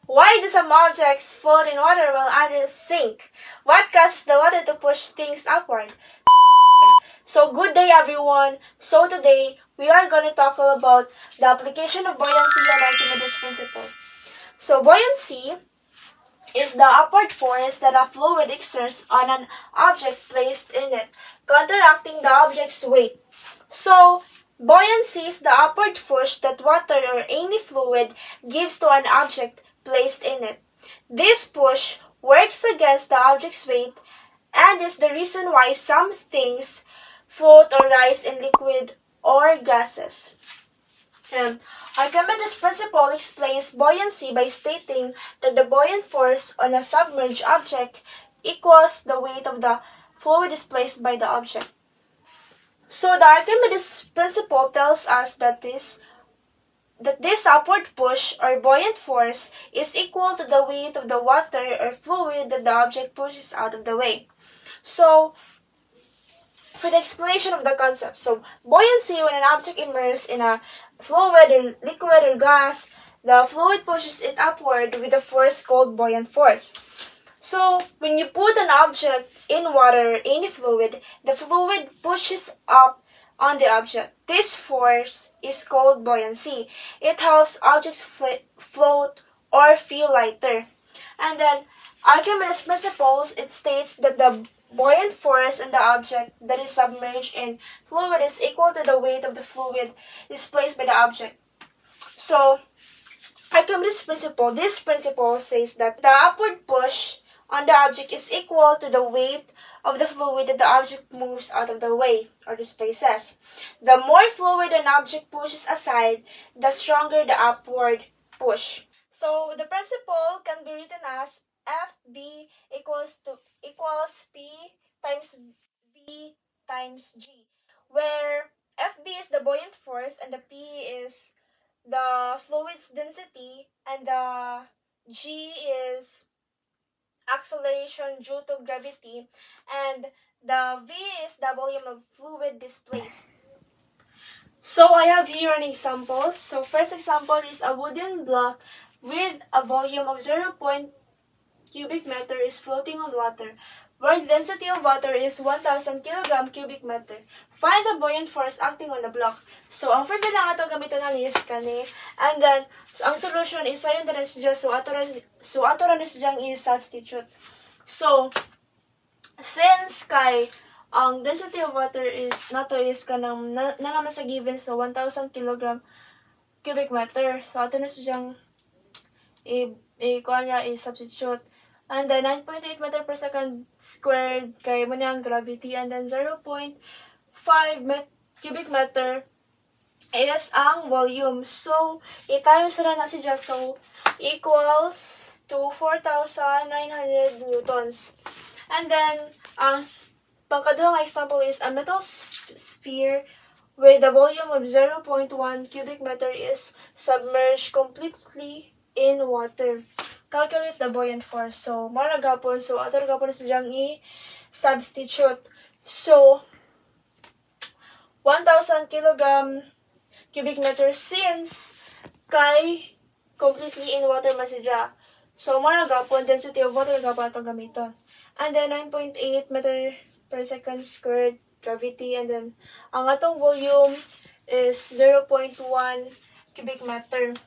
Why do some objects float in water while others sink? What causes the water to push things upward? So good day everyone. So today we are going to talk about the application of buoyancy and Archimedes principle. So buoyancy is the upward force that a fluid exerts on an object placed in it, counteracting the object's weight. So, buoyancy is the upward push that water or any fluid gives to an object placed in it. This push works against the object's weight and is the reason why some things float or rise in liquid or gases. Archimedes' principle explains buoyancy by stating that the buoyant force on a submerged object equals the weight of the fluid displaced by the object. So the Archimedes principle tells us that this upward push or buoyant force is equal to the weight of the water or fluid that the object pushes out of the way. So, for the explanation of the concept, so buoyancy, when an object immersed in a fluid or liquid or gas, the fluid pushes it upward with a force called buoyant force. So, when you put an object in water or any fluid, the fluid pushes up on the object. This force is called buoyancy. It helps objects float or feel lighter. And then, Archimedes' principles, it states that the buoyant force on the object that is submerged in fluid is equal to the weight of the fluid displaced by the object. So, Archimedes' principle, this principle says that the upward push on the object is equal to the weight of the fluid that the object moves out of the way or displaces. The more fluid an object pushes aside, the stronger the upward push. So the principle can be written as FB equals P times V times G, where FB is the buoyant force and the P is the fluid's density and the G is acceleration due to gravity, and the V is the volume of fluid displaced. So I have here an example. So first example is a wooden block with a volume of 0. cubic meter is floating on water, where the density of water is 1,000 kg cubic meter. Find the buoyant force acting on the block. So, ang formula nga ito gamiton na is kani. And then, so, ang solution is sayon na rin siya. So, ato rin siya is substitute. So, since kay ang density of water is nato is kanang na naman sa given, so 1,000 kg cubic meter. So, ato na siyang i-substitute. And then 9.8 meter per second squared kay mo ang gravity, and then 0.5 cubic meter is ang volume. So, i-times na siya. So, equals to 4,900 newtons. And then, ang pangkaduhang example is a metal sphere with a volume of 0.1 cubic meter is submerged completely in water. Calculate the buoyant force. So, mara gapon. So, ato gapon sa diyang i-substitute. So, 1,000 kg cubic meter since kay completely in water masidya. So, mara gapon, density of water gapon ito gamiton. And then, 9.8 meter per second squared gravity. And then, ang atong volume is 0.1 cubic meter.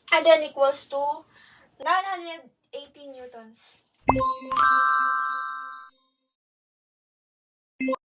And then, equals to 980 newtons.